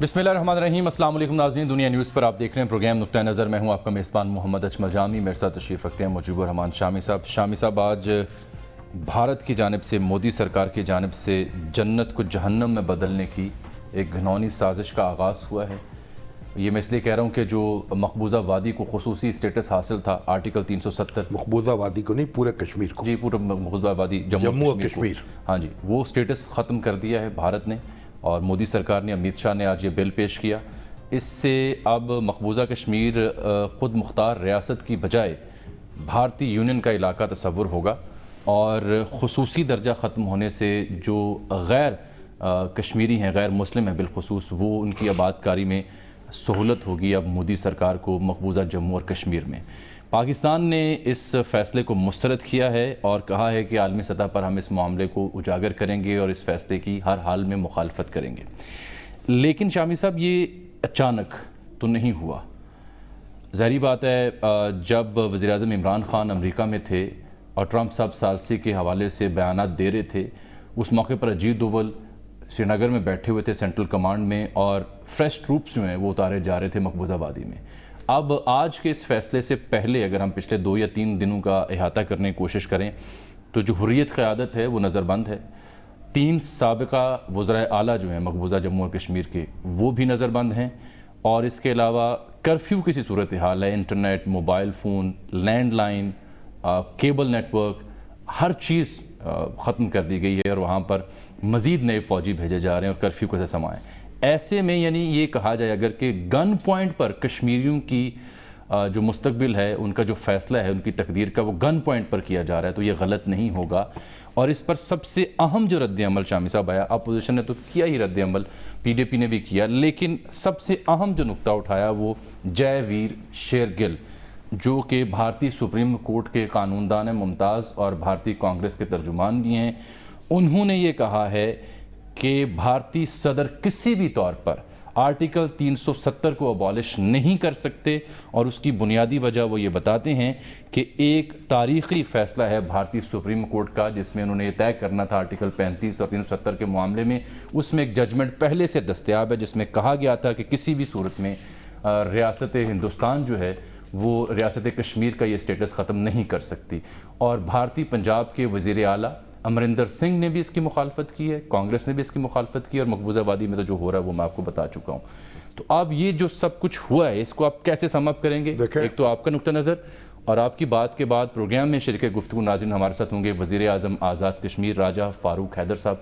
بسم اللہ الرحمن الرحیم۔ السلام علیکم ناظرین، دنیا نیوز پر آپ دیکھ رہے ہیں پروگرام نقطہ نظر۔ میں ہوں آپ کا میزبان محمد اجمل جامی۔ میرے ساتھ تشریف رکھتے ہیں مجیب الرحمان شامی صاحب۔ شامی صاحب، آج بھارت کی جانب سے، مودی سرکار کی جانب سے جنت کو جہنم میں بدلنے کی ایک گھناؤنی سازش کا آغاز ہوا ہے۔ یہ میں اس لیے کہہ رہا ہوں کہ جو مقبوضہ وادی کو خصوصی اسٹیٹس حاصل تھا آرٹیکل 370، مقبوضہ وادی کو نہیں، پورے کشمیر کو، جی پورا مقبوضہ وادی جموں و کشمیر کو، ہاں جی، وہ اسٹیٹس ختم کر دیا ہے بھارت نے، اور مودی سرکار نے، امیت شاہ نے آج یہ بل پیش کیا۔ اس سے اب مقبوضہ کشمیر خود مختار ریاست کی بجائے بھارتی یونین کا علاقہ تصور ہوگا، اور خصوصی درجہ ختم ہونے سے جو غیر کشمیری ہیں، غیر مسلم ہیں بالخصوص، وہ ان کی آباد کاری میں سہولت ہوگی اب مودی سرکار کو مقبوضہ جموں اور کشمیر میں۔ پاکستان نے اس فیصلے کو مسترد کیا ہے اور کہا ہے کہ عالمی سطح پر ہم اس معاملے کو اجاگر کریں گے اور اس فیصلے کی ہر حال میں مخالفت کریں گے۔ لیکن شامی صاحب، یہ اچانک تو نہیں ہوا۔ ظاہری بات ہے، جب وزیراعظم عمران خان امریکہ میں تھے اور ٹرمپ صاحب ثالثی کے حوالے سے بیانات دے رہے تھے، اس موقع پر اجیت دوول سری نگر میں بیٹھے ہوئے تھے سینٹرل کمانڈ میں، اور فریش ٹروپس جو ہیں وہ اتارے جا رہے تھے مقبوضہ وادی میں۔ اب آج کے اس فیصلے سے پہلے اگر ہم پچھلے 2 یا 3 دنوں کا احاطہ کرنے کی کوشش کریں تو جو حریت قیادت ہے وہ نظر بند ہے، 3 سابقہ وزرائے اعلیٰ جو ہیں مقبوضہ جموں اور کشمیر کے، وہ بھی نظر بند ہیں، اور اس کے علاوہ کرفیو کسی صورتحال ہے، internet, mobile phone, landline, cable network, ہر چیز ختم کر دی گئی ہے، اور وہاں پر مزید نئے فوجی بھیجے جا رہے ہیں اور کرفیو کیسے سمائیں۔ ایسے میں یعنی یہ کہا جائے اگر کہ گن پوائنٹ پر کشمیریوں کی جو مستقبل ہے، ان کا جو فیصلہ ہے، ان کی تقدیر کا، وہ گن پوائنٹ پر کیا جا رہا ہے، تو یہ غلط نہیں ہوگا۔ اور اس پر سب سے اہم جو رد عمل شامی صاحب آیا، اپوزیشن نے تو کیا ہی رد عمل، پی ڈی پی نے بھی کیا، لیکن سب سے اہم جو نقطہ اٹھایا وہ جے ویر شیرگل، جو کہ بھارتی سپریم کورٹ کے قانون دان ممتاز اور بھارتی کانگریس کے ترجمان بھی ہیں۔ انہوں نے یہ کہا ہے کہ بھارتی صدر کسی بھی طور پر آرٹیکل 370 کو ابالش نہیں کر سکتے، اور اس کی بنیادی وجہ وہ یہ بتاتے ہیں کہ ایک تاریخی فیصلہ ہے بھارتی سپریم کورٹ کا، جس میں انہوں نے یہ طے کرنا تھا آرٹیکل 35 اور 370 کے معاملے میں، اس میں ایک ججمنٹ پہلے سے دستیاب ہے جس میں کہا گیا تھا کہ کسی بھی صورت میں ریاست ہندوستان جو ہے وہ ریاست کشمیر کا یہ سٹیٹس ختم نہیں کر سکتی۔ اور بھارتی پنجاب کے وزیر اعلیٰ امریندر سنگھ نے بھی اس کی مخالفت کی ہے، کانگریس نے بھی اس کی مخالفت کی، اور مقبوضہ وادی میں تو جو ہو رہا ہے وہ میں آپ کو بتا چکا ہوں۔ تو اب یہ جو سب کچھ ہوا ہے، اس کو آپ کیسے سم اپ کریں گے؟ ایک تو آپ کا نقطہ نظر، اور آپ کی بات کے بعد پروگرام میں شریک گفتگو ناظرین ہمارے ساتھ ہوں گے وزیر اعظم آزاد کشمیر راجہ فاروق حیدر صاحب،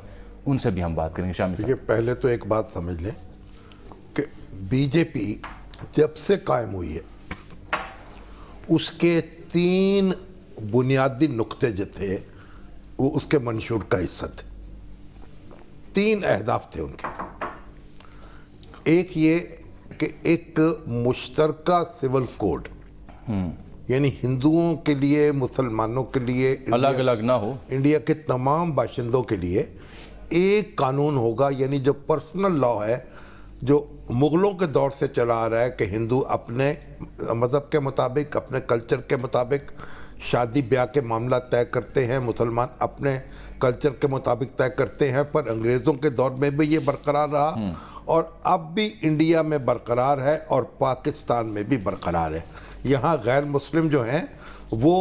ان سے بھی ہم بات کریں گے۔ شامی صاحب، پہلے تو ایک بات سمجھ لیں کہ بی جے پی جب سے قائم ہوئی ہے، اس کے 3 بنیادی نقطے جو تھے وہ اس کے منشور کا حصہ تھے۔ 3 اہداف تھے ان کے۔ ایک یہ کہ ایک مشترکہ سول کوڈ، یعنی ہندوؤں کے لیے، مسلمانوں کے لیے، الگ الگ نہ ہو، انڈیا کے تمام باشندوں کے لیے ایک قانون ہوگا، یعنی جو پرسنل لا ہے، جو مغلوں کے دور سے چلا آ رہا ہے کہ ہندو اپنے مذہب کے مطابق، اپنے کلچر کے مطابق شادی بیاہ کے معاملہ طے کرتے ہیں، مسلمان اپنے کلچر کے مطابق طے کرتے ہیں، پر انگریزوں کے دور میں بھی یہ برقرار رہا، اور اب بھی انڈیا میں برقرار ہے اور پاکستان میں بھی برقرار ہے۔ یہاں غیر مسلم جو ہیں وہ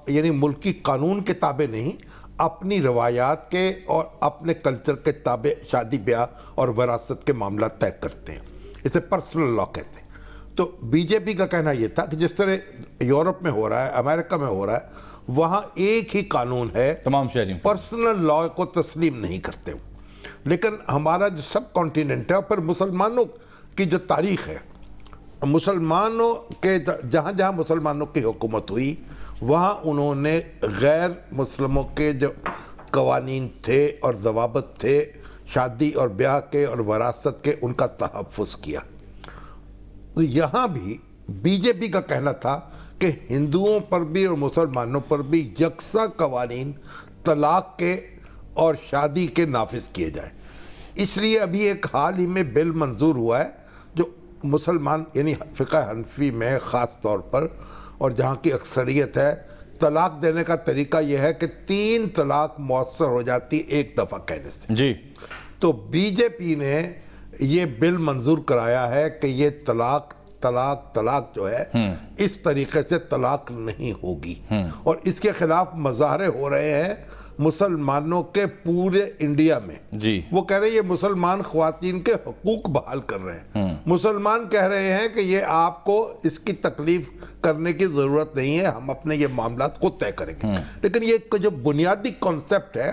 یعنی ملکی قانون کے تابع نہیں، اپنی روایات کے اور اپنے کلچر کے تابع شادی بیاہ اور وراثت کے معاملات طے کرتے ہیں، اسے پرسنل لا کہتے ہیں۔ تو بی جے پی کا کہنا یہ تھا کہ جس طرح یورپ میں ہو رہا ہے، امریکہ میں ہو رہا ہے، وہاں ایک ہی قانون ہے، تمام شہریوں، پرسنل لا کو تسلیم نہیں کرتے۔ لیکن ہمارا جو سب کانٹیننٹ ہے، اور پھر مسلمانوں کی جو تاریخ ہے، مسلمانوں کے جہاں جہاں مسلمانوں کی حکومت ہوئی وہاں انہوں نے غیر مسلموں کے جو قوانین تھے اور ضوابط تھے شادی اور بیاہ کے اور وراثت کے، ان کا تحفظ کیا۔ یہاں بھی بی جے پی کا کہنا تھا کہ ہندوؤں پر بھی اور مسلمانوں پر بھی یکساں قوانین طلاق کے اور شادی کے نافذ کیے جائیں۔ اس لیے ابھی ایک حال ہی میں بل منظور ہوا ہے جو مسلمان یعنی فقہ حنفی میں خاص طور پر، اور جہاں کی اکثریت ہے، طلاق دینے کا طریقہ یہ ہے کہ 3 طلاق مؤثر ہو جاتی ایک دفعہ کہنے سے۔ جی، تو بی جے پی نے یہ بل منظور کرایا ہے کہ یہ طلاق جو ہے اس طریقے سے طلاق نہیں ہوگی، اور اس کے خلاف مظاہرے ہو رہے ہیں مسلمانوں کے پورے انڈیا میں. جی وہ کہہ رہے ہیں یہ مسلمان خواتین کے حقوق بحال کر رہے ہیں. مسلمان کہہ رہے ہیں کہ یہ آپ کو اس کی تکلیف کرنے کی ضرورت نہیں ہے، ہم اپنے یہ معاملات خود طے کریں گے. لیکن یہ جو بنیادی کانسیپٹ ہے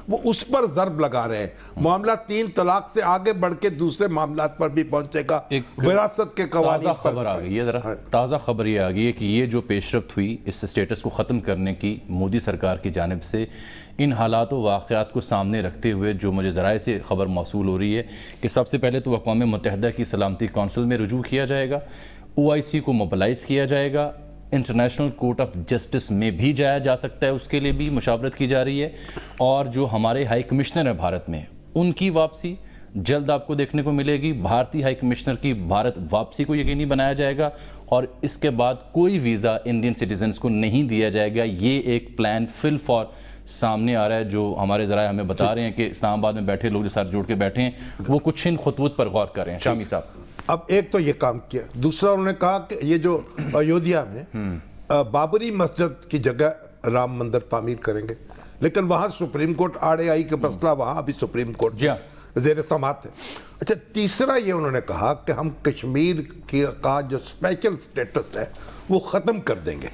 وہ اس پر ضرب لگا رہے ہیں. معاملہ 3 طلاق سے آگے بڑھ کے دوسرے معاملات پر بھی پہنچے گا. وراثت کے قوانین تازہ خبر آ گئی ہے، ذرا تازہ خبر یہ آ گئی ہے کہ یہ جو پیش رفت ہوئی اس اسٹیٹس کو ختم کرنے کی مودی سرکار کی جانب سے، ان حالات و واقعات کو سامنے رکھتے ہوئے جو مجھے ذرائع سے خبر موصول ہو رہی ہے کہ سب سے پہلے تو اقوام متحدہ کی سلامتی کونسل میں رجوع کیا جائے گا، OIC کو موبلائز کیا جائے گا، انٹرنیشنل کورٹ آف جسٹس میں بھی جایا جا سکتا ہے، اس کے لیے بھی مشاورت کی جا رہی ہے. اور جو ہمارے ہائی کمشنر ہیں بھارت میں، ان کی واپسی جلد آپ کو دیکھنے کو ملے گی. بھارتی ہائی کمشنر کی بھارت واپسی کو یقینی بنایا جائے گا، اور اس کے بعد کوئی ویزا انڈین سٹیزنز کو نہیں دیا جائے گا. یہ ایک پلان فل فار سامنے آ رہا ہے جو ہمارے ذرائع ہمیں بتا رہے ہیں کہ اسلام آباد میں بیٹھے لوگ جو سر جوڑ کے بیٹھے ہیں وہ کچھ ان خطوط پر غور کر رہے ہیں. شامی صاحب، اب ایک تو یہ کام کیا، دوسرا انہوں نے کہا کہ یہ جو ایودھیا میں بابری مسجد کی جگہ رام مندر تعمیر کریں گے، لیکن وہاں سپریم کورٹ آڑے آئی کہ مسئلہ وہاں ابھی سپریم کورٹ زیر سماعت ہے. اچھا، تیسرا یہ انہوں نے کہا کہ ہم کشمیر کا جو اسپیشل سٹیٹس ہے وہ ختم کر دیں گے.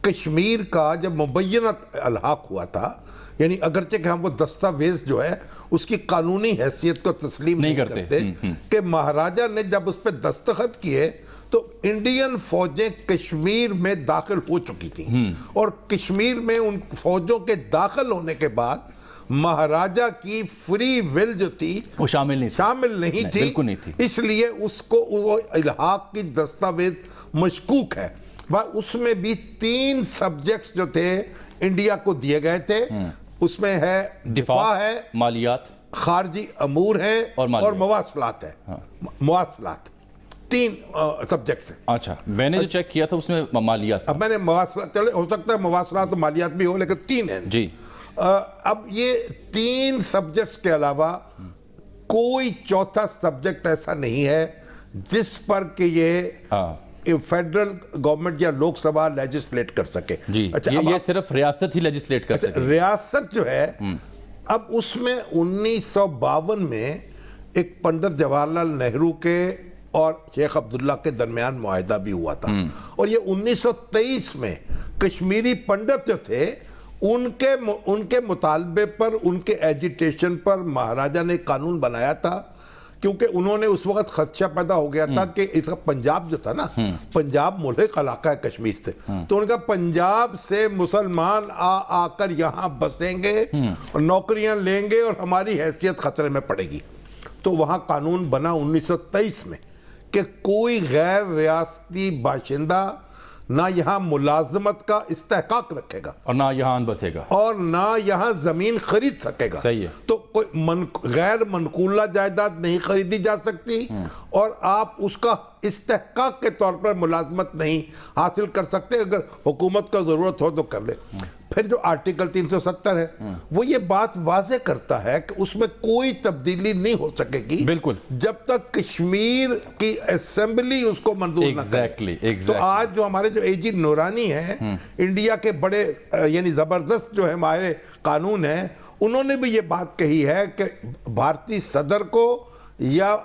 کشمیر کا جب مبینہ الحاق ہوا تھا، یعنی اگرچہ کہ ہم وہ دستاویز جو ہے اس کی قانونی حیثیت کو تسلیم نہیں کرتے کہ مہاراجہ نے جب اس پہ دستخط کیے تو انڈین فوجیں کشمیر میں داخل ہو چکی تھیں، اور کشمیر میں ان فوجوں کے داخل ہونے کے بعد مہاراجہ کی فری ول جو تھی وہ شامل نہیں تھی، بالکل نہیں تھی. اس لیے اس کو وہ الحاق کی دستاویز مشکوک ہے. اس میں بھی 3 سبجیکٹس جو تھے انڈیا کو دیے گئے تھے، اس میں ہے دفاع ہے، مالیات، خارجی امور ہیں اور مواصلات ہے. مواصلات 3 سبجیکٹس ہیں. اچھا، میں نے جو چیک کیا تھا اس میں مالیات، اب میں نے مواصلات، چلے ہو سکتا ہے مواصلات و مالیات بھی ہو، لیکن 3 ہیں. جی، اب یہ 3 سبجیکٹس کے علاوہ کوئی چوتھا سبجیکٹ ایسا نہیں ہے جس پر کہ یہ فیڈرل گورنمنٹ یا لوک سبھا لیجسلیٹ کر سکے. جی، یہ صرف ریاست ہی لیجسلیٹ کر سکے. ریاست جو ہے، اب اس میں 1952 میں ایک پنڈت جواہر لال نہرو کے اور شیخ عبداللہ کے درمیان معاہدہ بھی ہوا تھا، اور یہ 1923 میں کشمیری پنڈت جو تھے ان کے مطالبے پر، ان کے ایجیٹیشن پر مہاراجہ نے قانون بنایا تھا، کیونکہ انہوں نے اس وقت خدشہ پیدا ہو گیا تھا کہ اس کا پنجاب جو تھا نا، پنجاب ملحق علاقہ ہے کشمیر سے، تو ان کا پنجاب سے مسلمان آ کر یہاں بسیں گے اور نوکریاں لیں گے اور ہماری حیثیت خطرے میں پڑے گی. تو وہاں قانون بنا 1923 میں کہ کوئی غیر ریاستی باشندہ نہ یہاں ملازمت کا استحقاق رکھے گا اور نہ یہاں بسے گا اور نہ یہاں زمین خرید سکے گا. صحیح ہے. تو کوئی غیر منقولہ جائیداد نہیں خریدی جا سکتی، اور آپ اس کا استحقاق کے طور پر ملازمت نہیں حاصل کر سکتے. اگر حکومت کو ضرورت ہو تو کر لے. پھر جو آرٹیکل 370 ہے وہ یہ بات واضح کرتا ہے کہ اس میں کوئی تبدیلی نہیں ہو سکے گی بالکل جب تک کشمیر کی اسمبلی اس کو منظور نہ کرے. تو آج جو ہمارے جو AG نورانی ہیں، انڈیا کے بڑے یعنی زبردست جو ہے ہمارے قانون ہیں، انہوں نے بھی یہ بات کہی ہے کہ بھارتی صدر کو یا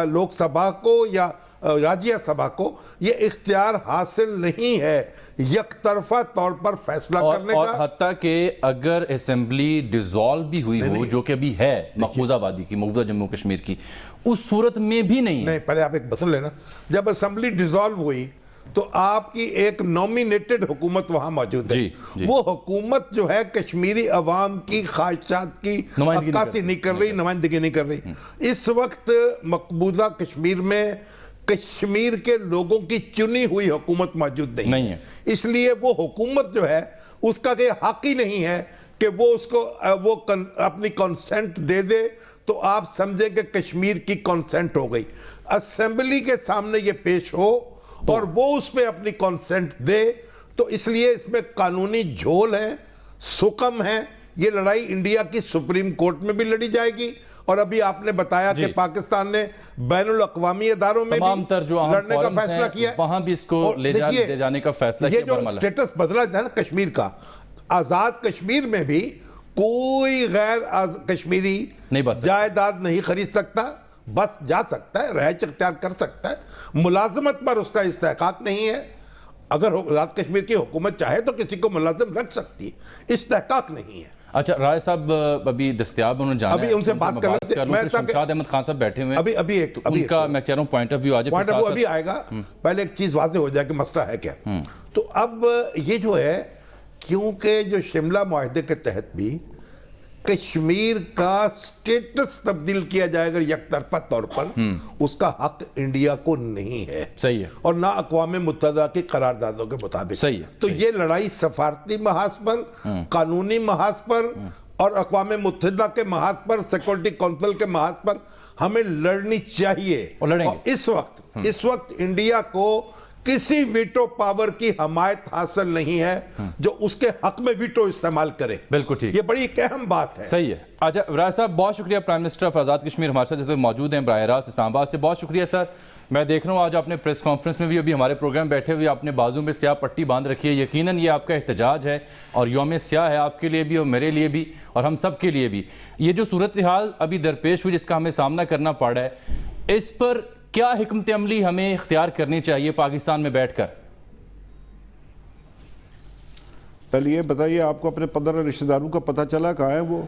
لوک سبھا کو یا راجیہ سبھا کو یہ اختیار حاصل نہیں ہے یک طرفہ طور پر فیصلہ کرنے کا. اور حتیٰ کہ اگر اسمبلی ڈیزالو بھی ہوئی ہو، جو کہ ابھی ہے مقبوضہ وادی کی، مقبوضہ جموں کشمیر کی، اس صورت میں بھی نہیں. پہلے آپ ایک بدل لینا، جب اسمبلی ڈیزالو ہوئی تو آپ کی ایک نومینیٹڈ حکومت وہاں موجود ہے. وہ حکومت جو ہے کشمیری عوام کی خواہشات کی عکاسی نہیں کر رہی، نمائندگی نہیں کر رہی. اس وقت مقبوضہ کشمیر میں کشمیر کے لوگوں کی چنی ہوئی حکومت موجود نہیں ہے. اس لیے وہ حکومت جو ہے اس کا کوئی حق ہی نہیں ہے کہ وہ اس کو وہ اپنی کنسنٹ دے دے تو آپ سمجھے کہ کشمیر کی کنسنٹ ہو گئی. اسمبلی کے سامنے یہ پیش ہو اور وہ اس پہ اپنی کنسنٹ دے. تو اس لیے اس میں قانونی جھول ہے، سکم ہے. یہ لڑائی انڈیا کی سپریم کورٹ میں بھی لڑی جائے گی اور ابھی آپ نے بتایا کہ پاکستان نے بین الاقوامی اداروں میں تمام تر جو لڑنے کا فیصلہ کیا ہے، وہاں بھی اس کو لے جانے کا فیصلہ کیا۔ یہ جو سٹیٹس بدلا ہے نا کشمیر کا، آزاد کشمیر میں بھی کوئی غیر کشمیری جائیداد نہیں خرید سکتا، بس جا سکتا ہے، رہائش اختیار کر سکتا ہے، ملازمت پر اس کا استحقاق نہیں ہے۔ اگر آزاد کشمیر کی حکومت چاہے تو کسی کو ملازم رکھ سکتی ہے، استحقاق نہیں ہے۔ اچھا راجہ صاحب ابھی دستیاب انہوں نے جانا ہے، ابھی ان سے بات کر لیتے ہیں، شمشاد احمد خان صاحب بیٹھے ہوئے ہیں، ابھی ان کا میں کہہ رہا ہوں پوائنٹ آف ویو ابھی آئے گا۔ پہلے ایک چیز واضح ہو جائے کہ مسئلہ ہے کیا۔ تو اب یہ جو ہے، کیونکہ جو شملہ معاہدے کے تحت بھی کشمیر کا سٹیٹس تبدیل کیا جائے گا یک طرفہ طور پر، اس کا حق انڈیا کو نہیں ہے، صحیح ہے، اور نہ اقوام متحدہ کی قراردادوں کے مطابق، صحیح ہے۔ تو یہ لڑائی سفارتی محاذ پر، قانونی محاذ پر اور اقوام متحدہ کے محاذ پر، سیکورٹی کونسل کے محاذ پر ہمیں لڑنی چاہیے، اور اس وقت انڈیا کو کسی ویٹو پاور کی حمایت حاصل نہیں ہے جو اس کے حق میں ویٹو استعمال کرے۔ بالکل ٹھیک، یہ بڑی ایک اہم بات ہے۔ صحیح ہے۔ اچھا راجہ صاحب بہت شکریہ، prime minister of Azad Kashmir ہمارے ساتھ جیسے موجود ہیں براہ راست اسلام آباد سے، بہت شکریہ سر۔ میں دیکھ رہا ہوں آج آپ نے پریس کانفرنس میں بھی ابھی ہمارے پروگرام بیٹھے ہوئے آپ نے بازو میں سیاہ پٹی باندھ رکھی ہے، یقیناً یہ آپ کا احتجاج ہے اور یوم سیاہ ہے آپ کے لیے بھی اور میرے لیے بھی اور ہم سب کے لیے بھی۔ یہ جو صورتحال ابھی درپیش ہوئی جس کا ہمیں سامنا کرنا پڑ رہا ہے، اس پر کیا حکمت عملی ہمیں اختیار کرنی چاہیے پاکستان میں بیٹھ کر؟ پہلے یہ بتائیے آپ کو اپنے 15 رشتہ داروں کا پتہ چلا کہاں ہے وہ؟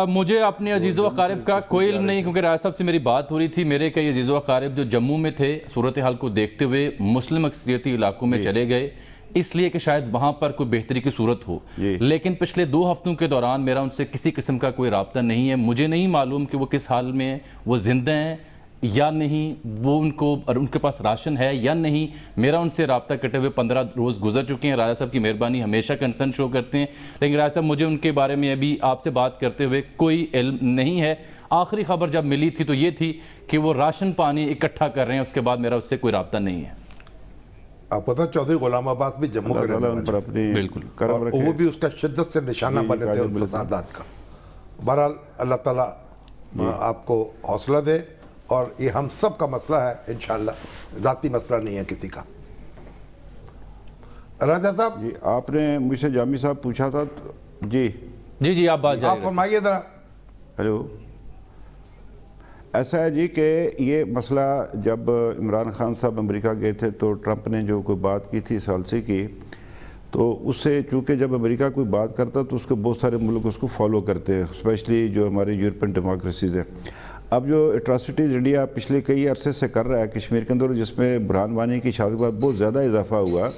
مجھے اپنے عزیز و اقارب کا کوئی علم نہیں، کیونکہ راجہ صاحب سے میری بات ہو رہی تھی۔ میرے کئی عزیز و اقارب جو جموں میں تھے صورتحال کو دیکھتے ہوئے مسلم اکثریتی علاقوں میں چلے گئے، اس لیے کہ شاید وہاں پر کوئی بہتری کی صورت ہو، لیکن پچھلے 2 ہفتوں کے دوران میرا ان سے کسی قسم کا کوئی رابطہ نہیں ہے۔ مجھے نہیں معلوم کہ وہ کس حال میں ہیں، وہ زندہ ہیں یا نہیں، وہ ان کے پاس راشن ہے یا نہیں۔ میرا ان سے رابطہ کٹے ہوئے 15 روز گزر چکے ہیں۔ راجہ صاحب کی مہربانی، ہمیشہ کنسرن شو کرتے ہیں، لیکن راجہ صاحب مجھے ان کے بارے میں ابھی آپ سے بات کرتے ہوئے کوئی علم نہیں ہے۔ آخری خبر جب ملی تھی تو یہ تھی کہ وہ راشن پانی اکٹھا کر رہے ہیں، اس کے بعد میرا اس سے کوئی رابطہ نہیں ہے۔ آپ پتہ چودھری غلام عباس بھی جموں کے رہنے والے، بالکل، وہ بھی اس کا شدت سے نشانہ بنے تھے ان فسادات کا۔ بہرحال اللہ تعالیٰ آپ کو حوصلہ دے، اور یہ ہم سب کا مسئلہ ہے انشاءاللہ، ذاتی مسئلہ نہیں ہے کسی کا۔ راجہ صاحب جی آپ نے مجھ سے جامی صاحب پوچھا تھا، جی آپ بات آپ فرمائیے ذرا۔ ہیلو، ایسا ہے جی کہ یہ مسئلہ جب عمران خان صاحب امریکہ گئے تھے تو ٹرمپ نے جو کوئی بات کی تھی سالسی کی، تو اس سے چونکہ جب امریکہ کوئی بات کرتا تو اس کے بہت سارے ملک اس کو فالو کرتے ہیں، اسپیشلی جو ہمارے یورپین ڈیموکریسیز ہیں۔ اب جو اٹراسٹیز انڈیا پچھلے کئی عرصے سے کر رہا ہے کشمیر کے اندر، جس میں برہان وانی کی شہادت کے بعد بہت زیادہ اضافہ ہوا،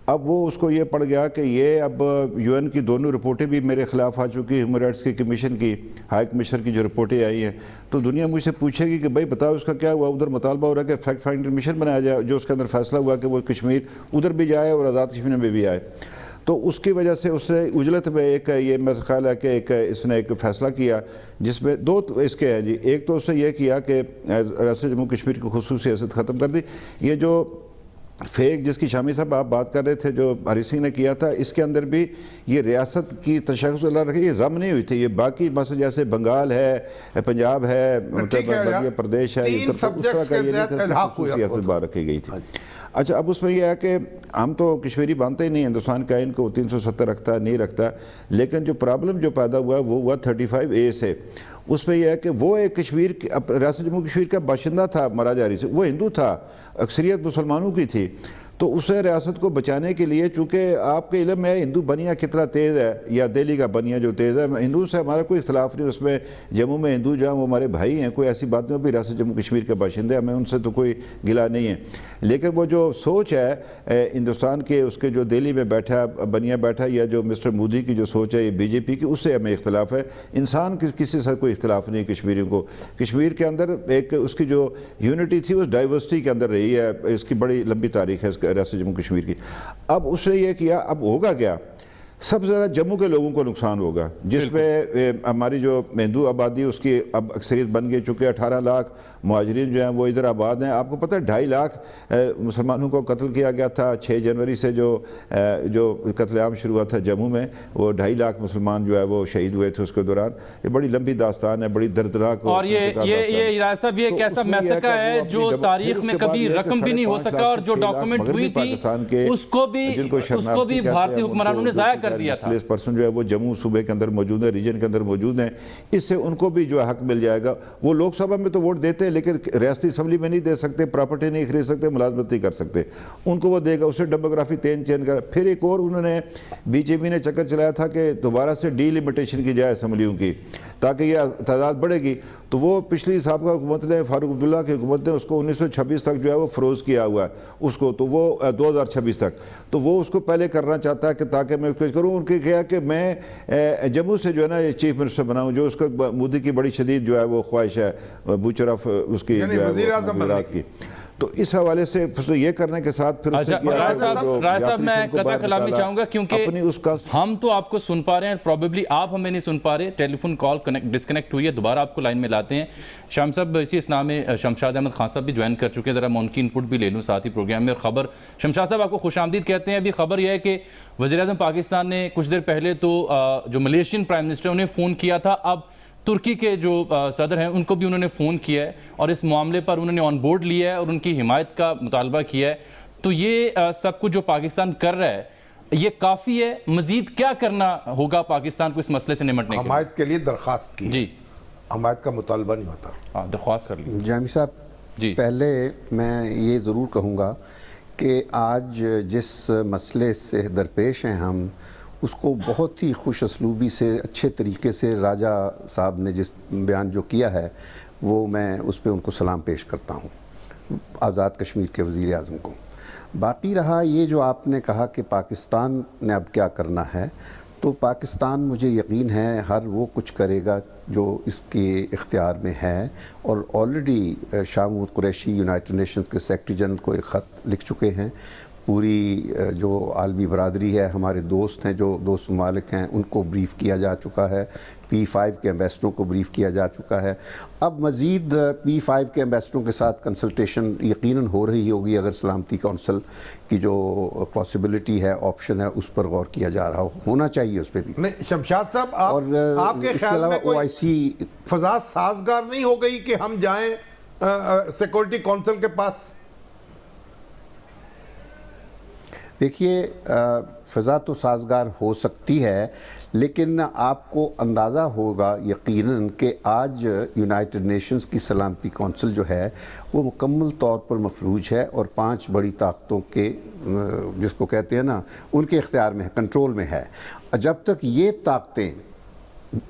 اب وہ اس کو یہ پڑ گیا کہ یہ اب یو این کی دونوں رپورٹیں بھی میرے خلاف آ چکی، ہیومن رائٹس کی کمیشن کی، ہائی کمیشنر کی جو رپورٹیں آئی ہیں، تو دنیا مجھ سے پوچھے گی کہ بھائی بتاؤ اس کا کیا ہوا۔ ادھر مطالبہ ہو رہا ہے کہ فیکٹ فائنڈنگ کمیشن بنایا جائے، جو اس کے اندر فیصلہ ہوا کہ وہ کشمیر ادھر بھی جائے اور آزاد کشمیر میں بھی آئے۔ تو اس کی وجہ سے اس نے اجلت میں ایک یہ میرا خیال ہے کہ اس نے ایک فیصلہ کیا جس میں 2 اس کے ہیں جی۔ ایک تو اس نے یہ کیا کہ ریاست جموں کشمیر کی خصوصی حیثیت ختم کر دی۔ یہ جو فیک جس کی شامی صاحب آپ بات کر رہے تھے جو ہری سنگھ نے کیا تھا، اس کے اندر بھی یہ ریاست کی تشخص اللہ رکھے، یہ ضم نہیں ہوئی تھی، یہ باقی مثلا جیسے بنگال ہے، پنجاب ہے، مدھیہ پردیش ہے، اس طرح کا یہ نہیں تھا، خصوصیات میں بات رکھی گئی تھی۔ اچھا اب اس میں یہ ہے کہ ہم تو کشمیری مانتے ہی نہیں، ہندوستان کا ان کو 370 رکھتا نہیں رکھتا، لیکن جو پرابلم جو پیدا ہوا وہ ہوا 35A سے۔ اس میں یہ ہے کہ وہ ایک ریاست جموں کشمیر کا باشندہ تھا مہاراجہ ہری سنگھ، وہ ہندو تھا، اکثریت مسلمانوں کی تھی، تو اسے ریاست کو بچانے کے لیے، چونکہ آپ کے علم میں ہندو بنیا کتنا تیز ہے یا دہلی کا بنیا جو تیز ہے، ہندو سے ہمارا کوئی اختلاف نہیں، اس میں جموں میں ہندو جو ہیں وہ ہمارے بھائی ہیں، کوئی ایسی بات نہیں، وہ بھی ریاست جموں کشمیر کے باشندے، ہمیں ان سے تو کوئی گلہ نہیں ہے۔ لیکن وہ جو سوچ ہے ہندوستان کے، اس کے جو دہلی میں بیٹھا بنیا بیٹھا، یا جو مسٹر مودی کی جو سوچ ہے یہ بی جے پی کی، اس سے ہمیں اختلاف ہے۔ انسان کسی سے کوئی اختلاف نہیں کشمیریوں کو۔ کشمیر کے اندر ایک اس کی جو یونٹی تھی اس ڈائیورسٹی کے اندر رہی ہے، اس کی بڑی لمبی تاریخ ہے ریاست جموں کشمیر کی۔ اب اس نے یہ کیا، اب ہوگا کیا، سب سے زیادہ جموں کے لوگوں کو نقصان ہوگا، جس میں ہماری جو ہندو آبادی اس کی اب اکثریت بن گئی، چونکہ 18 لاکھ مہاجرین جو ہیں وہ ادھر آباد ہیں۔ آپ کو پتہ ہے 2.5 لاکھ مسلمانوں کو قتل کیا گیا تھا 6 جنوری سے، جو قتل عام شروع ہوا تھا جموں میں، وہ 2.5 لاکھ مسلمان جو ہے وہ شہید ہوئے تھے اس کے دوران۔ یہ بڑی لمبی داستان ہے، بڑی دردناک، اور یہ راج صاحب یہ ایک ایسا میسکا ہے جو تاریخ میں کبھی رقم بھی نہیں ہو سکا، اور جو ڈاکومنٹ ہوئی تھی اس کو بھی بھارتی حکمرانوں نے ضائع کر دیا تھا۔ ڈسپلیس پرسن جو ہے وہ جموں صوبے کے اندر موجود ہیں، ریجن کے اندر موجود ہیں، اس سے ان کو بھی جو ہے حق مل جائے گا۔ وہ لوک سبھا میں تو ووٹ دیتے ہیں لیکن ریاستی اسمبلی میں نہیں دے سکتے، پراپرٹی نہیں خرید سکتے، ملازمت نہیں کر سکتے، ان کو وہ دے گا۔ اسے ڈیموگرافی چینج کر۔ پھر ایک اور انہوں نے بی جے پی نے چکر چلایا تھا کہ دوبارہ سے ڈی لمیٹیشن کی جائے اسمبلیوں کی، تاکہ یہ تعداد بڑھے گی۔ تو وہ پچھلی سابقہ حکومت نے، فاروق عبداللہ کی حکومت نے اس کو 1926 تک جو ہے وہ فروز کیا ہوا ہے اس کو، تو وہ 2026 تک، تو وہ اس کو پہلے کرنا چاہتا ہے کہ تاکہ میں کوشش کروں۔ ان کی کہا کہ میں جموں سے جو ہے نا یہ چیف منسٹر بناؤں، جو اس کا مودی کی بڑی شدید جو ہے وہ خواہش ہے، بوچر آف اس کی وزیراعظم کی۔ تو اس حوالے سے یہ کرنے کے ساتھ پھر رائے صاحب میں قطع کلامی چاہوں گا، کیونکہ ہم تو آپ کو سن پا رہے ہیں، پروبیبلی آپ ہمیں نہیں سن پا رہے، ٹیلی فون کال ڈسکنیکٹ ہوئی ہے، دوبارہ آپ کو لائن میں لاتے ہیں۔ شام صاحب اسی اسنا میں شمشاد احمد خان صاحب بھی جوائن کر چکے ہیں، ذرا میں ان کی انپٹ بھی لے لوں ساتھ ہی پروگرام میں۔ اور خبر شمشاد صاحب آپ کو خوش آمدید کہتے ہیں۔ ابھی خبر یہ ہے کہ وزیراعظم پاکستان نے کچھ دیر پہلے تو جو ملیشین پرائم منسٹر انہیں فون کیا تھا، اب ترکی کے جو صدر ہیں ان کو بھی انہوں نے فون کیا ہے اور اس معاملے پر انہوں نے آن بورڈ لیا ہے اور ان کی حمایت کا مطالبہ کیا ہے۔ تو یہ سب کچھ جو پاکستان کر رہا ہے یہ کافی ہے؟ مزید کیا کرنا ہوگا پاکستان کو اس مسئلے سے نمٹنے کے لیے؟ حمایت کے لیے درخواست کی، جی حمایت کا مطالبہ نہیں ہوتا، درخواست کر لی۔ جامی صاحب جی پہلے میں یہ ضرور کہوں گا کہ آج جس مسئلے سے درپیش ہیں ہم، اس کو بہت ہی خوش اسلوبی سے اچھے طریقے سے راجہ صاحب نے جس بیان جو کیا ہے وہ میں اس پہ ان کو سلام پیش کرتا ہوں، آزاد کشمیر کے وزیر اعظم کو۔ باقی رہا یہ جو آپ نے کہا کہ پاکستان نے اب کیا کرنا ہے، تو پاکستان مجھے یقین ہے ہر وہ کچھ کرے گا جو اس کے اختیار میں ہے، اور already Shah Mahmood Qureshi United nations کے سیکرٹری جنرل کو ایک خط لکھ چکے ہیں۔ پوری جو عالمی برادری ہے، ہمارے دوست ہیں جو دوست ممالک ہیں، ان کو بریف کیا جا چکا ہے، P5 کے ایمبیسڈروں کو بریف کیا جا چکا ہے۔ اب مزید P5 کے ایمبیسڈروں کے ساتھ کنسلٹیشن یقیناً ہو رہی ہوگی، اگر سلامتی کونسل کی جو پاسبلٹی ہے، آپشن ہے، اس پر غور کیا جا رہا ہونا چاہیے اس پہ بھی۔ نہیں شمشاد صاحب، آپ کے خیال میں کوئی فضا سازگار نہیں ہو گئی کہ ہم جائیں سیکورٹی کونسل کے پاس؟ دیکھیے فضا تو سازگار ہو سکتی ہے، لیکن آپ کو اندازہ ہوگا یقیناً کہ آج یونائٹڈ نیشنز کی سلامتی کونسل جو ہے وہ مکمل طور پر مفلوج ہے، اور 5 بڑی طاقتوں کے جس کو کہتے ہیں نا ان کے اختیار میں ہے، کنٹرول میں ہے۔ جب تک یہ طاقتیں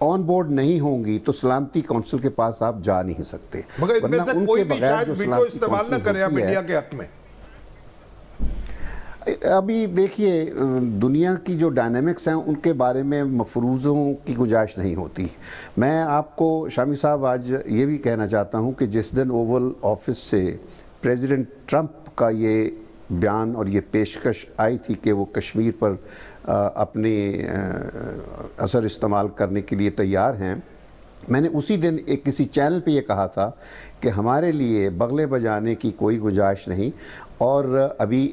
آن بورڈ نہیں ہوں گی تو سلامتی کونسل کے پاس آپ جا نہیں سکتے، مگر ان میں سے کوئی بھی شاید ویٹو استعمال نہ کرے آپ انڈیا کے حق میں۔ ابھی دیکھیے دنیا کی جو ڈائنامکس ہیں ان کے بارے میں مفروضوں کی گنجائش نہیں ہوتی۔ میں آپ کو شامی صاحب آج یہ بھی کہنا چاہتا ہوں کہ جس دن اوول آفس سے پریزیڈنٹ ٹرمپ کا یہ بیان اور یہ پیشکش آئی تھی کہ وہ کشمیر پر اپنے اثر استعمال کرنے کے لیے تیار ہیں، میں نے اسی دن ایک کسی چینل پہ یہ کہا تھا کہ ہمارے لیے بغلے بجانے کی کوئی گنجائش نہیں، اور ابھی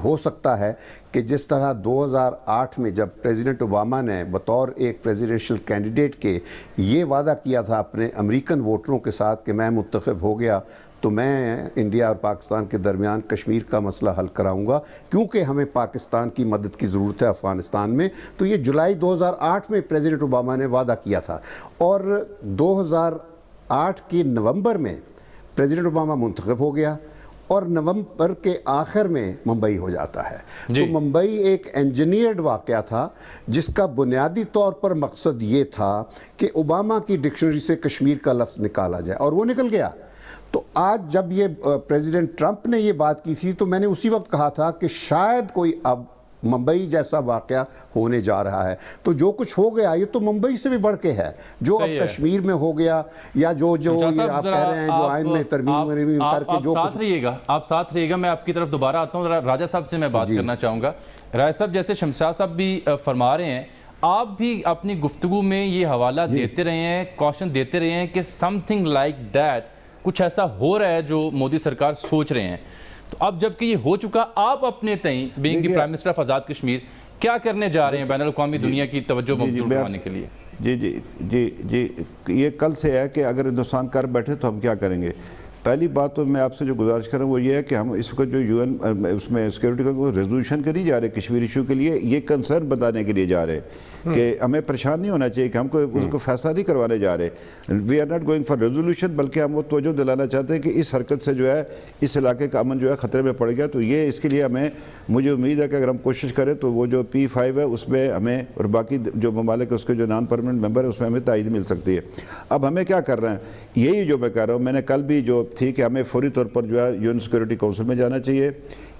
ہو سکتا ہے کہ جس طرح 2008 میں جب پریزیڈنٹ اوباما نے بطور ایک پریزیڈنشل کینڈیڈیٹ کے یہ وعدہ کیا تھا اپنے امریکن ووٹروں کے ساتھ کہ میں منتخب ہو گیا تو میں انڈیا اور پاکستان کے درمیان کشمیر کا مسئلہ حل کراؤں گا، کیونکہ ہمیں پاکستان کی مدد کی ضرورت ہے افغانستان میں، تو یہ جولائی 2008 میں پریزیڈنٹ اوباما نے وعدہ کیا تھا، اور 2008 کے نومبر میں پریزیڈنٹ اوباما منتخب ہو گیا، اور نومبر کے آخر میں ممبئی ہو جاتا ہے۔ تو ممبئی ایک انجینئرڈ واقعہ تھا جس کا بنیادی طور پر مقصد یہ تھا کہ اوباما کی ڈکشنری سے کشمیر کا لفظ نکالا جائے، اور وہ نکل گیا۔ تو آج جب یہ پریزیڈنٹ ٹرمپ نے یہ بات کی تھی تو میں نے اسی وقت کہا تھا کہ شاید کوئی اب ممبئی جیسا واقعہ ہونے جا رہا ہے. تو جو کچھ ہو گیا یہ تو ممبئی سے بھی بڑھ کے ہے جو اب کشمیر میں ہو گیا, یا جو یہ آپ کہہ رہے ہیں جو آئین میں ترمیم کر کے جو آپ ساتھ رہیے گا. میں آپ کی طرف دوبارہ آتا ہوں, راجہ صاحب سے میں بات کرنا چاہوں گا. راجہ صاحب, جیسے شمشاد صاحب بھی فرما رہے ہیں, آپ بھی اپنی گفتگو میں یہ حوالہ دیتے رہے ہیں, کوشن دیتے رہے ہیں کہ سم تھنگ لائک دیٹ, کچھ ایسا ہو رہا ہے جو مودی سرکار سوچ رہے ہیں. تو اب جب کہ یہ ہو چکا, آپ اپنے تئیں being the prime minister of Azad Kashmir کیا کرنے جا رہے ہیں بین الاقوامی دنیا کی توجہ مبذول کروانے کے لیے؟ جی یہ کل سے ہے کہ اگر ہندوستان کر بیٹھے تو ہم کیا کریں گے. پہلی بات تو میں آپ سے جو گزارش کر رہا ہوں وہ یہ ہے کہ ہم اس کو جو یو این اس میں سیکورٹی کا ریزولوشن کے نہیں جا رہے کشمیر ایشو کے لیے, یہ کنسرن بتانے کے لیے جا رہے کہ ہمیں پریشان نہیں ہونا چاہیے کہ ہم کو اس کو فیصلہ نہیں کروانے جا رہے. We are not going for resolution, بلکہ ہم وہ توجہ دلانا چاہتے ہیں کہ اس حرکت سے جو ہے اس علاقے کا امن جو ہے خطرے میں پڑ گیا. تو یہ اس کے لیے ہمیں, مجھے امید ہے کہ اگر ہم کوشش کریں تو وہ جو P5 ہے اس میں ہمیں, اور باقی جو ممالک اس کے جو نان پرمننٹ ممبر ہے اس میں ہمیں تائید مل سکتی ہے. اب ہمیں کیا کر رہے ہیں, یہی جو میں کہہ رہا ہوں, میں نے کل بھی جو تھی کہ ہمیں فوری طور پر جو ہے UN سیکورٹی کونسل میں جانا چاہیے,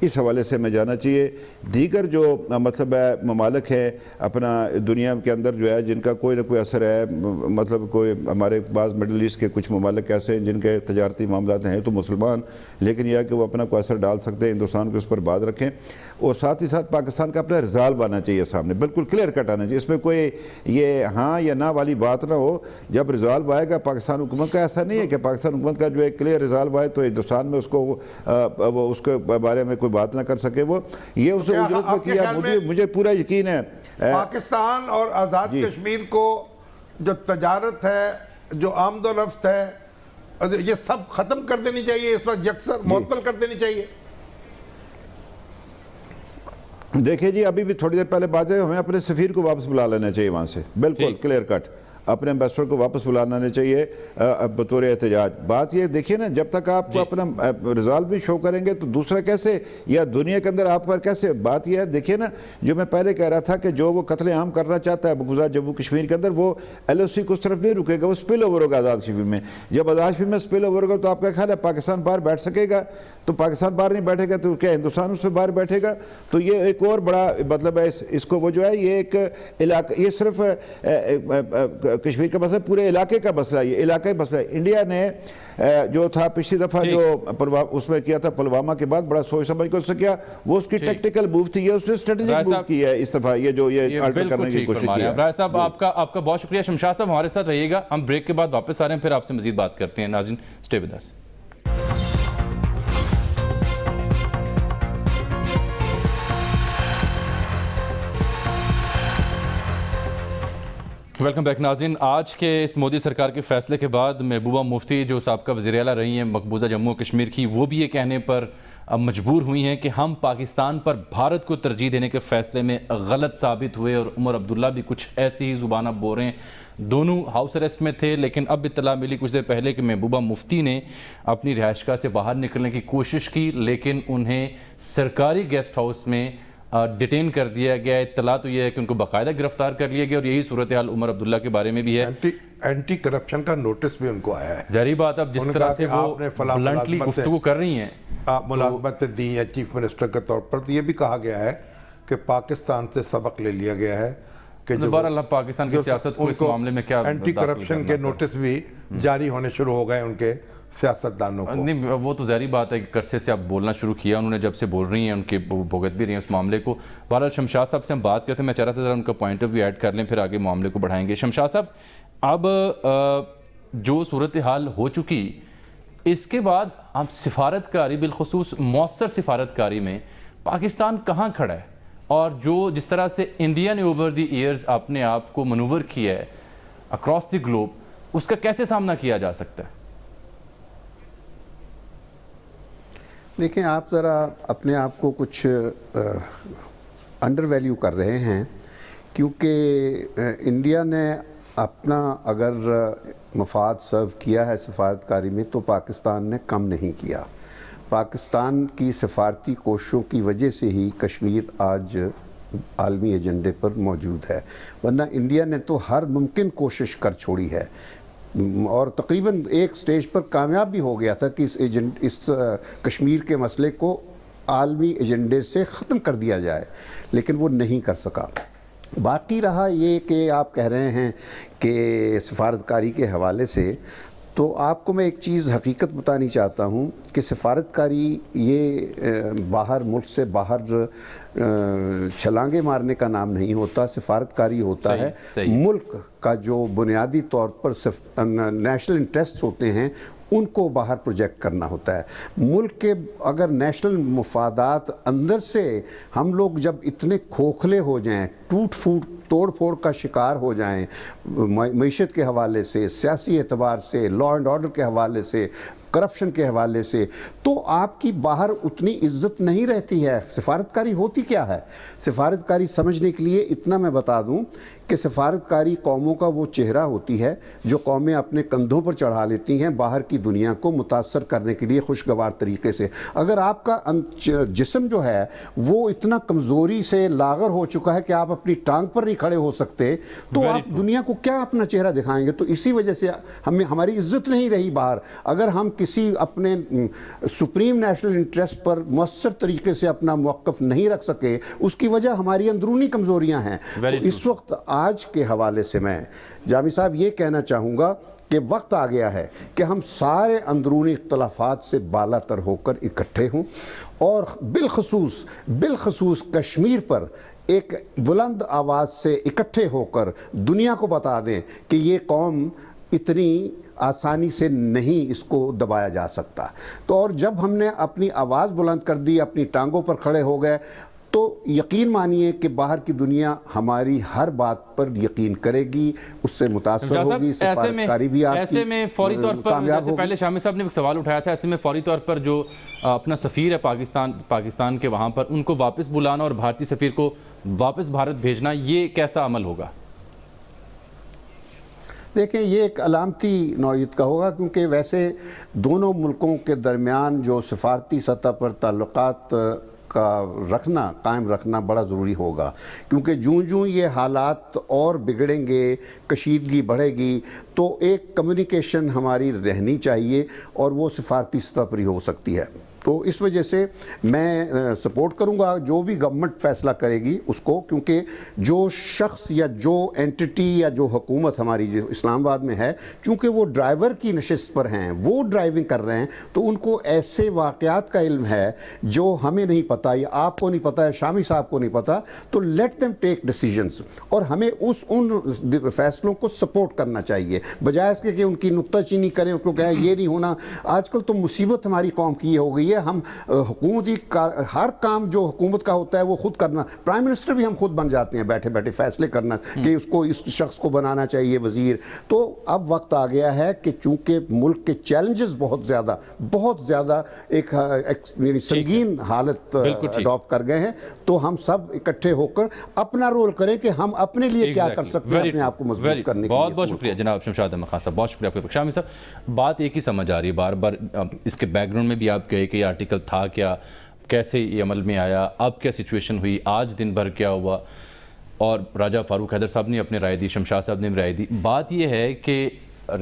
اس حوالے سے ہمیں جانا چاہیے. دیگر جو مطلب ہے ممالک ہیں اپنا دنیا کے اندر جو ہے جن کا کوئی نہ کوئی اثر ہے, مطلب کوئی ہمارے بعض مڈل ایسٹ کے کچھ ممالک ایسے ہیں جن کے تجارتی معاملات ہیں تو مسلمان, لیکن یہ ہے کہ وہ اپنا کوئی اثر ڈال سکتے ہیں, ہندوستان کو اس پر بات رکھیں. اور ساتھ ہی ساتھ پاکستان کا اپنا ریزالو آنا چاہیے سامنے, بالکل کلیئر کٹ آنا چاہیے, اس میں کوئی یہ ہاں یا نہ والی بات نہ ہو. جب ریزالو آئے گا پاکستان حکومت کا, ایسا نہیں ہے کہ پاکستان حکومت کا جو ایک کلیئر ریزالو آئے تو ہندوستان میں اس کے بارے میں کوئی بات نہ کر سکے. وہ یہ اس اجرت میں کیا, مجھے پورا یقین ہے. پاکستان اور آزاد کشمیر کو جو تجارت ہے, جو آمد و رفت ہے, یہ سب ختم کر دینی چاہیے, اس وقت یکسر معطل کر دینی چاہیے. دیکھیں جی, ابھی بھی تھوڑی دیر پہلے بات ہے, ہمیں اپنے سفیر کو واپس بلا لینا چاہیے وہاں سے, بالکل کلیئر کٹ. اپنے ایمبیسڈر کو واپس بلانا چاہیے بطور احتجاج. بات یہ دیکھیے نا, جب تک آپ کو اپنا ریزالو بھی شو کریں گے تو دوسرا کیسے, یا دنیا کے اندر آپ پر کیسے. بات یہ ہے, دیکھیے نا, جو میں پہلے کہہ رہا تھا کہ جو وہ قتل عام کرنا چاہتا ہے مقبوضہ جموں کشمیر کے اندر, وہ LOC کو اس طرف نہیں رکے گا, وہ سپل اوور ہوگا آزاد کشمیر میں. جب آزاد کشمیر میں سپل اوور ہوگا تو آپ کا خیال ہے پاکستان باہر بیٹھ سکے گا؟ تو پاکستان باہر نہیں بیٹھے گا تو کیا ہندوستان اس پہ باہر بیٹھے گا؟ تو یہ ایک اور بڑا مطلب ہے اس کو, وہ جو ہے یہ ایک علاقہ, یہ صرف کشمیر کا مسئلہ, پورے علاقے کا مسئلہ, یہ علاقائی مسئلہ ہے. انڈیا نے جو تھا پچھلی دفعہ جو اس میں کیا تھا پلوامہ کے بعد, بڑا سوچ سمجھ کر اس سے کیا, وہ اس کی ٹیکٹیکل موو تھی, اس نے اسٹریٹجک موو کی ہے اس دفعہ, یہ جو یہ آلٹر کرنے کی کوشش کی ہے. رائے صاحب آپ کا بہت شکریہ. شمشاد صاحب ہمارے ساتھ رہیے گا, ہم بریک کے بعد واپس آ رہے ہیں, پھر آپ سے مزید بات کرتے ہیں. ناظرین stay with us. Welcome back ناظرین. آج کے اس مودی سرکار کے فیصلے کے بعد محبوبہ مفتی جو سابقہ وزیر اعلیٰ رہی ہیں مقبوضہ جموں و کشمیر کی, وہ بھی یہ کہنے پر مجبور ہوئی ہیں کہ ہم پاکستان پر بھارت کو ترجیح دینے کے فیصلے میں غلط ثابت ہوئے. اور عمر عبداللہ بھی کچھ ایسی ہی زبانہ بول رہے ہیں. دونوں ہاؤس اریسٹ میں تھے, لیکن اب اطلاع ملی کچھ دیر پہلے کہ محبوبہ مفتی نے اپنی رہائش گاہ سے باہر نکلنے کی کوشش کی, لیکن انہیں سرکاری گیسٹ ہاؤس میں ڈیٹین کر دیا گیا. اطلاع تو یہ ہے کہ ان کو باقاعدہ گرفتار کر لیا گیا, اور یہی صورتحال عمر عبداللہ کے بارے میں بھی ہے. اینٹی کرپشن کا نوٹس بھی ان کو آیا ہے. ظاہری بات, اب جس طرح سے وہ بلنٹلی گفتگو کر رہی ہیں, آپ ملازمت دی ہیں چیف منسٹر کے طور پر, تو یہ بھی کہا گیا ہے کہ پاکستان سے سبق لے لیا گیا ہے کہ بہرحال پاکستان کی سیاست کو اس معاملے میں کیا اینٹی کرپشن کے نوٹس بھی جاری ہونے شروع ہو گئے ان کے سیاستدانوں کو. نہیں, وہ تو ظاہری بات ہے کہ عرصے سے اب بولنا شروع کیا انہوں نے, جب سے بول رہی ہیں ان کے بھگت بھی رہی ہیں اس معاملے کو. بہرحال شمشاد صاحب سے ہم بات کرتے ہیں, میں چاہ رہا تھا ذرا ان کا پوائنٹ آف ویو ایڈ کر لیں, پھر آگے معاملے کو بڑھائیں گے. شمشاد صاحب, اب جو صورتحال ہو چکی, اس کے بعد اب سفارتکاری, بالخصوص مؤثر سفارتکاری میں پاکستان کہاں کھڑا ہے, اور جو جس طرح سے انڈیا نے اوور دی ایئرز اپنے آپ کو منور کیا ہے اکراس دی گلوب, اس کا کیسے سامنا کیا جا سکتا ہے؟ دیکھیں, آپ ذرا اپنے آپ کو کچھ انڈر ویلیو کر رہے ہیں, کیونکہ انڈیا نے اپنا اگر مفاد سرو کیا ہے سفارتکاری میں تو پاکستان نے کم نہیں کیا. پاکستان کی سفارتی کوششوں کی وجہ سے ہی کشمیر آج عالمی ایجنڈے پر موجود ہے, ورنہ انڈیا نے تو ہر ممکن کوشش کر چھوڑی ہے, اور تقریباً ایک سٹیج پر کامیاب بھی ہو گیا تھا کہ اس کشمیر کے مسئلے کو عالمی ایجنڈے سے ختم کر دیا جائے، لیکن وہ نہیں کر سکا۔ باقی رہا یہ کہ آپ کہہ رہے ہیں کہ سفارتکاری کے حوالے سے، تو آپ کو میں ایک چیز حقیقت بتانی چاہتا ہوں کہ سفارتکاری یہ باہر، ملک سے باہر چھلانگے مارنے کا نام نہیں ہوتا۔ سفارتکاری ہوتا ہے ملک کا جو بنیادی طور پر نیشنل انٹرسٹ ہوتے ہیں ان کو باہر پروجیکٹ کرنا ہوتا ہے۔ ملک کے اگر نیشنل مفادات اندر سے ہم لوگ جب اتنے کھوکھلے ہو جائیں، ٹوٹ پھوٹ توڑ پھوڑ کا شکار ہو جائیں، معیشت کے حوالے سے، سیاسی اعتبار سے، لا اینڈ آرڈر کے حوالے سے، کرپشن کے حوالے سے، تو آپ کی باہر اتنی عزت نہیں رہتی ہے۔ سفارتکاری ہوتی کیا ہے؟ سفارتکاری سمجھنے کے لیے اتنا میں بتا دوں کہ سفارتکاری قوموں کا وہ چہرہ ہوتی ہے جو قومیں اپنے کندھوں پر چڑھا لیتی ہیں باہر کی دنیا کو متاثر کرنے کے لیے خوشگوار طریقے سے۔ اگر آپ کا جسم جو ہے وہ اتنا کمزوری سے لاغر ہو چکا ہے کہ آپ اپنی ٹانگ پر نہیں کھڑے ہو سکتے، تو آپ دنیا کو کیا اپنا چہرہ دکھائیں گے؟ تو اسی وجہ سے ہماری عزت نہیں رہی باہر۔ اگر ہم کسی اپنے سپریم نیشنل انٹرسٹ پر مؤثر طریقے سے اپنا موقف نہیں رکھ سکے، اس کی وجہ ہماری اندرونی کمزوریاں ہیں۔ اس وقت آج کے حوالے سے میں جامی صاحب یہ کہنا چاہوں گا کہ وقت آ گیا ہے کہ ہم سارے اندرونی اختلافات سے بالا تر ہو کر اکٹھے ہوں، اور بالخصوص کشمیر پر ایک بلند آواز سے اکٹھے ہو کر دنیا کو بتا دیں کہ یہ قوم اتنی آسانی سے نہیں اس کو دبایا جا سکتا۔ تو اور جب ہم نے اپنی آواز بلند کر دی، اپنی ٹانگوں پر کھڑے ہو گئے، تو یقین مانیے کہ باہر کی دنیا ہماری ہر بات پر یقین کرے گی، اس سے متاثر ہوگی، سفارتکاری بھی آپ ایسے میں فوری طور پر، جیسے پہلے شامی صاحب نے ایک سوال اٹھایا تھا، ایسے میں فوری طور پر جو اپنا سفیر ہے پاکستان کے وہاں پر، ان کو واپس بلانا اور بھارتی سفیر کو واپس بھارت بھیجنا، یہ کیسا عمل ہوگا؟ دیکھیں، یہ ایک علامتی نوعیت کا ہوگا، کیونکہ ویسے دونوں ملکوں کے درمیان جو سفارتی سطح پر تعلقات کا قائم رکھنا بڑا ضروری ہوگا، کیونکہ جوں یہ حالات اور بگڑیں گے، کشیدگی بڑھے گی، تو ایک کمیونیکیشن ہماری رہنی چاہیے، اور وہ سفارتی سطح پر ہی ہو سکتی ہے۔ تو اس وجہ سے میں سپورٹ کروں گا جو بھی گورنمنٹ فیصلہ کرے گی اس کو، کیونکہ جو شخص یا جو اینٹی یا جو حکومت ہماری جو اسلام آباد میں ہے، چونکہ وہ ڈرائیور کی نشست پر ہیں، وہ ڈرائیونگ کر رہے ہیں، تو ان کو ایسے واقعات کا علم ہے جو ہمیں نہیں پتہ، یا آپ کو نہیں پتہ، یا شامی صاحب کو نہیں پتہ، تو لیٹ دیم ٹیک ڈیسیجنز، اور ہمیں ان فیصلوں کو سپورٹ کرنا چاہیے، بجائے اس کے کہ ان کی نکتہ چینی کریں، ان کو کہیں یہ نہیں ہونا۔ آج کل تو مصیبت ہماری قوم کی یہ ہو گئی ہے، ہم حکومتی ہر کام جو حکومت کا ہوتا ہے وہ خود کرنا، پرائم منسٹر بھی ہم خود بن جاتے ہیں بیٹھے بیٹھے فیصلے کرنا کہ اس شخص کو بنانا چاہیے وزیر۔ تو اب وقت آ گیا ہے کہ چونکہ ملک کے چیلنجز بہت زیادہ ایک سنگین حالت اڈاپٹ کر گئے ہیں، تو ہم سب اکٹھے ہو کر اپنا رول کریں کہ ہم اپنے لیے کیا کر سکتے ہیں اپنے آپ کو مضبوط کرنے کے لیے۔ بہت شکریہ جناب شمشاد احمد خان صاحب، بہت شکریہ آپ کا۔ شامی صاحب، بات ایک ہی سمجھ آ رہی ہے بار بار، اس کے بیک گراؤنڈ میں بھی آپ کہے کہ یہ آرٹیکل تھا کیا، کیسے یہ عمل میں آیا، اب کیا سچویشن ہوئی، آج دن بھر کیا ہوا، اور راجہ فاروق حیدر صاحب نے اپنے رائے دی، شمشاد صاحب نے رائے دی۔ بات یہ ہے کہ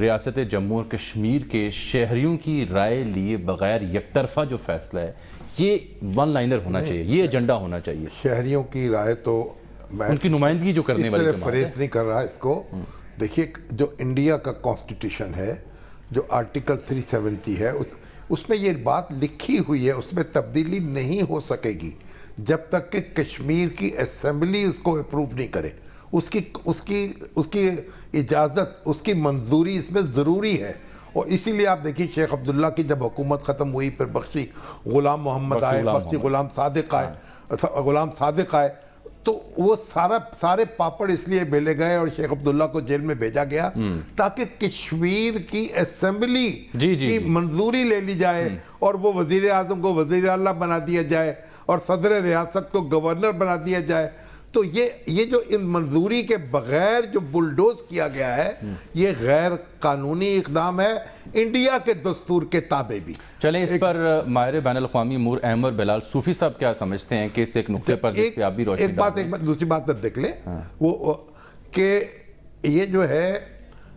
ریاست جموں اور کشمیر کے شہریوں کی رائے لیے بغیر یک طرفہ جو فیصلہ ہے، یہ ون لائنر ہونا چاہیے، یہ ایجنڈا ہونا چاہیے۔ شہریوں کی رائے تو میں ان کی نمائندگی جو کرنے والی اس طرح فریز نہیں کر رہا اس کو۔ دیکھیے، جو انڈیا کا کانسٹیٹیوشن ہے، جو آرٹیکل 370 ہے، اس میں یہ بات لکھی ہوئی ہے، اس میں تبدیلی نہیں ہو سکے گی جب تک کہ کشمیر کی اسمبلی اس کو اپروو نہیں کرے۔ اس کی اجازت، اس کی منظوری اس میں ضروری ہے، اور اسی لیے آپ دیکھیں شیخ عبداللہ کی جب حکومت ختم ہوئی، پھر بخشی غلام محمد آئے، بخشی غلام صادق آئے، تو وہ سارے پاپڑ اس لیے بیلے گئے اور شیخ عبداللہ کو جیل میں بھیجا گیا تاکہ کشمیر کی اسمبلی کی منظوری لے لی جائے، اور وہ وزیر اعظم کو وزیر اعلیٰ بنا دیا جائے، اور صدر ریاست کو گورنر بنا دیا جائے۔ تو یہ جو ان منظوری کے بغیر جو بلڈوز کیا گیا ہے، یہ غیر قانونی اقدام ہے، انڈیا کے دستور کے تابع بھی۔ چلیں اس پر ماہر بین الاقوامی امور احمد بلال صوفی صاحب کیا سمجھتے ہیں کہ اس ایک نقطے پر جس پہ آپ بھی روشنی ڈالیں۔ ایک بات دوسری بات دیکھ لیں، وہ کہ یہ جو ہے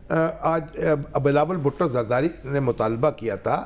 آج بلاول بھٹو زرداری نے مطالبہ کیا تھا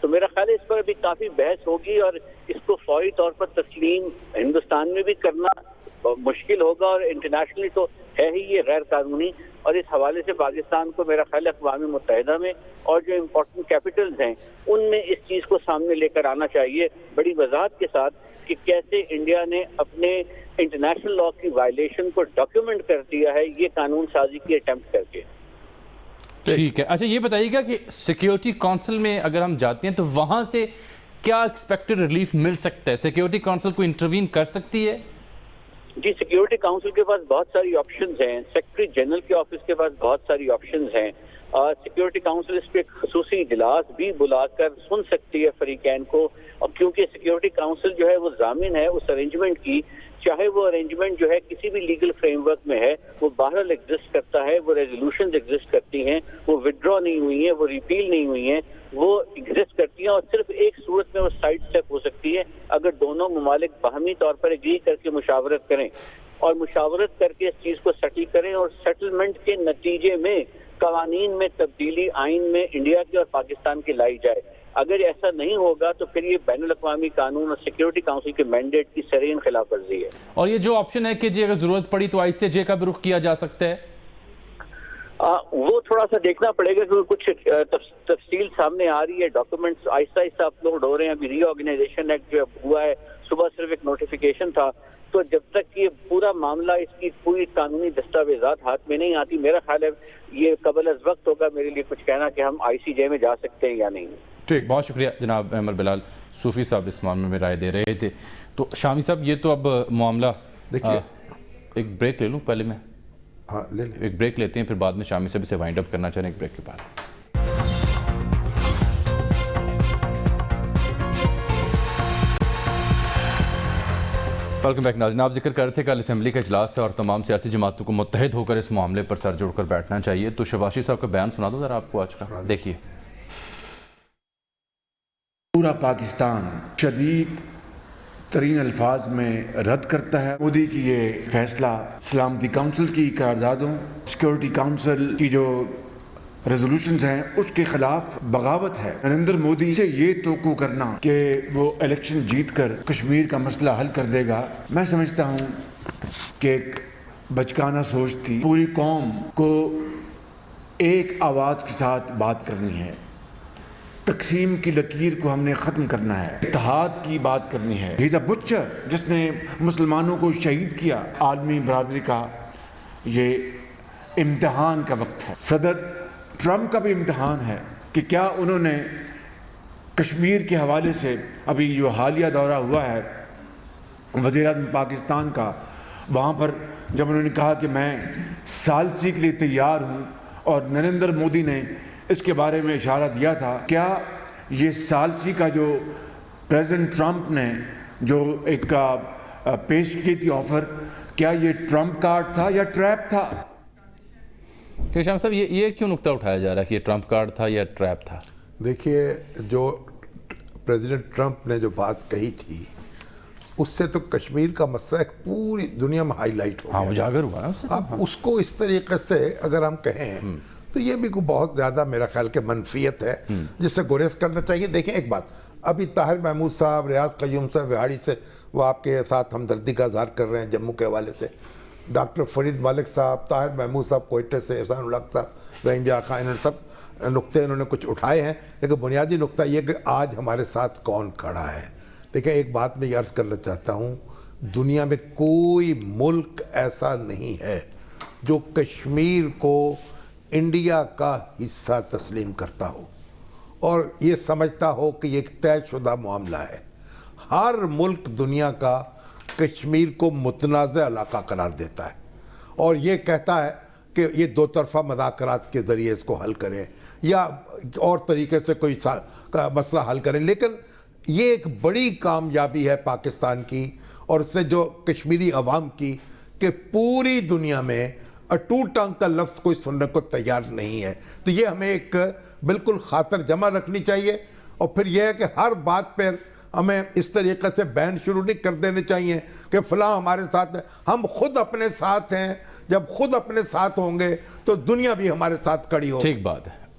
تو میرا خیال ہے اس پر ابھی کافی بحث ہوگی اور اس کو فوری طور پر تسلیم ہندوستان میں بھی کرنا مشکل ہوگا اور انٹرنیشنلی تو ہے ہی یہ غیر قانونی. اور اس حوالے سے پاکستان کو میرا خیال ہے اقوام متحدہ میں اور جو امپورٹنٹ کیپٹلز ہیں ان میں اس چیز کو سامنے لے کر آنا چاہیے بڑی وضاحت کے ساتھ کہ کیسے انڈیا نے اپنے انٹرنیشنل لا کی وائلیشن کو ڈاکیومنٹ کر دیا ہے یہ قانون سازی کی اٹیمپٹ کر کے. ٹھیک ہے. اچھا یہ بتائیے گا کہ سیکیورٹی کونسل میں اگر ہم جاتے ہیں تو وہاں سے کیا ایکسپیکٹڈ ریلیف مل سکتا ہے؟ سیکیورٹی کونسل کو انٹروین کر سکتی ہے؟ جی سیکیورٹی کاؤنسل کے پاس بہت ساری آپشنز ہیں, سیکرٹری جنرل کے آفس کے پاس بہت ساری آپشنز ہیں. سیکیورٹی کاؤنسل اس پہ خصوصی اجلاس بھی بلا کر سن سکتی ہے فریقین کو, اور کیونکہ سیکیورٹی کاؤنسل جو ہے وہ ضامن ہے اس ارینجمنٹ کی, چاہے وہ ارینجمنٹ جو ہے کسی بھی لیگل فریم ورک میں ہے وہ بہرحال ایگزسٹ کرتا ہے, وہ ریزولوشنز ایگزسٹ کرتی ہیں, وہ وڈرا نہیں ہوئی ہیں, وہ ریپیل نہیں ہوئی ہیں, وہ ایگزسٹ کرتی ہیں. اور صرف ایک صورت میں وہ سائڈ اسٹیپ ہو سکتی ہے اگر دونوں ممالک باہمی طور پر ایگری کر کے مشاورت کریں اور مشاورت کر کے اس چیز کو سیٹل کریں اور سیٹلمنٹ کے نتیجے میں قوانین میں تبدیلی آئین میں انڈیا کی اور پاکستان کی لائی جائے. اگر ایسا نہیں ہوگا تو پھر یہ بین الاقوامی قانون اور سیکیورٹی کاؤنسل کے مینڈیٹ کی سرین خلاف ورزی ہے. اور یہ جو آپشن ہے کہ جی اگر ضرورت پڑی تو ICJ کا بھی رخ کیا جا سکتا ہے, وہ تھوڑا سا دیکھنا پڑے گا کیونکہ کچھ تفصیل سامنے آ رہی ہے, ڈاکومنٹس آہستہ آہستہ اپلوڈ ہو رہے ہیں. ابھی ری آرگنائزیشن ایکٹ جو ہوا ہے صبح صرف ایک نوٹیفیکیشن تھا, تو جب تک یہ پورا معاملہ اس کی پوری قانونی دستاویزات ہاتھ میں نہیں آتی میرا خیال ہے یہ قبل از وقت ہوگا میرے لیے کچھ کہنا کہ ہم ICJ میں جا سکتے ہیں یا نہیں. ٹھیک, بہت شکریہ جناب احمد بلال صوفی صاحب اس معاملے میں رائے دے رہے تھے. تو شامی صاحب یہ تو اب معاملہ دیکھیے, ایک بریک لے لوں پہلے میں؟ ہاں لے لیں. ایک بریک لیتے ہیں پھر بعد میں شامی صاحب اسے وائنڈ اپ کرنا چاہیں ایک بریک کے بعد. ویلکم بیک ناظرین, آپ ذکر کر رہے تھے کل اسمبلی کا اجلاس ہے اور تمام سیاسی جماعتوں کو متحد ہو کر اس معاملے پر سر جوڑ کر بیٹھنا چاہیے. تو شباشی صاحب کا بیان سنا دو ذرا آپ کو آج کا, دیکھیے. پورا پاکستان شدید ترین الفاظ میں رد کرتا ہے مودی کی یہ فیصلہ. سلامتی کونسل کی قراردادوں, سیکیورٹی کونسل کی جو ریزولوشنز ہیں اس کے خلاف بغاوت ہے. نریندر مودی سے یہ توقع کرنا کہ وہ الیکشن جیت کر کشمیر کا مسئلہ حل کر دے گا, میں سمجھتا ہوں کہ ایک بچکانہ سوچ تھی. پوری قوم کو ایک آواز کے ساتھ بات کرنی ہے, تقسیم کی لکیر کو ہم نے ختم کرنا ہے, اتحاد کی بات کرنی ہے. ہی از اے بچر جس نے مسلمانوں کو شہید کیا. عالمی برادری کا یہ امتحان کا وقت ہے. صدر ٹرمپ کا بھی امتحان ہے کہ کیا انہوں نے کشمیر کے حوالے سے ابھی جو حالیہ دورہ ہوا ہے وزیر اعظم پاکستان کا, وہاں پر جب انہوں نے کہا کہ میں ثالثی کے لیے تیار ہوں اور نریندر مودی نے اس کے بارے میں اشارہ دیا تھا, کیا یہ ثالثی کا جو پریزیڈنٹ ٹرمپ نے جو ایک پیش کی تھی آفر, کیا یہ ٹرمپ کارڈ تھا یا ٹریپ تھا؟ کہ شام صاحب یہ کیوں نقطہ اٹھایا جا رہا ہے کہ یہ ٹرمپ کارڈ تھا یا ٹریپ تھا؟ دیکھیے, جو پریزیڈنٹ ٹرمپ نے جو بات کہی تھی اس سے تو کشمیر کا مسئلہ ایک پوری دنیا میں ہائی لائٹ ہو گیا. ہاں اجاگر ہوا نا اس سے. اب اس کو اس طریقے سے اگر ہم کہیں تو یہ بھی بہت زیادہ میرا خیال کہ منفیت ہے جس سے گریز کرنا چاہیے. دیکھیں ایک بات, ابھی طاہر محمود صاحب, ریاض قیوم صاحب وہاڑی سے وہ آپ کے ساتھ ہمدردی کا اظہار کر رہے ہیں جموں کے حوالے سے, ڈاکٹر فرید مالک صاحب, طاہر محمود صاحب کوئٹے سے, احسان الحق صاحب رنجا خان, انہوں نے سب نقطے انہوں نے کچھ اٹھائے ہیں. لیکن بنیادی نقطہ یہ کہ آج ہمارے ساتھ کون کھڑا ہے. دیکھیں ایک بات میں یہ عرض کرنا چاہتا ہوں, دنیا میں کوئی ملک ایسا نہیں ہے جو کشمیر کو انڈیا کا حصہ تسلیم کرتا ہو اور یہ سمجھتا ہو کہ یہ ایک طے شدہ معاملہ ہے. ہر ملک دنیا کا کشمیر کو متنازع علاقہ قرار دیتا ہے اور یہ کہتا ہے کہ یہ دو طرفہ مذاکرات کے ذریعے اس کو حل کریں یا اور طریقے سے کوئی مسئلہ حل کریں. لیکن یہ ایک بڑی کامیابی ہے پاکستان کی اور اس نے جو کشمیری عوام کی کہ پوری دنیا میں ٹو ٹنگ کا لفظ کوئی سننے کو تیار نہیں ہے. تو یہ ہمیں ایک بالکل خاطر جمع رکھنی چاہیے. اور پھر یہ ہے کہ ہر بات پر ہمیں اس طریقے سے بین شروع نہیں کر دینے چاہیے کہ فلاں ہمارے ساتھ ہے. ہم خود اپنے ساتھ ہیں, جب خود اپنے ساتھ ہوں گے تو دنیا بھی ہمارے ساتھ کھڑی ہوگی. ٹھیک بات ہے.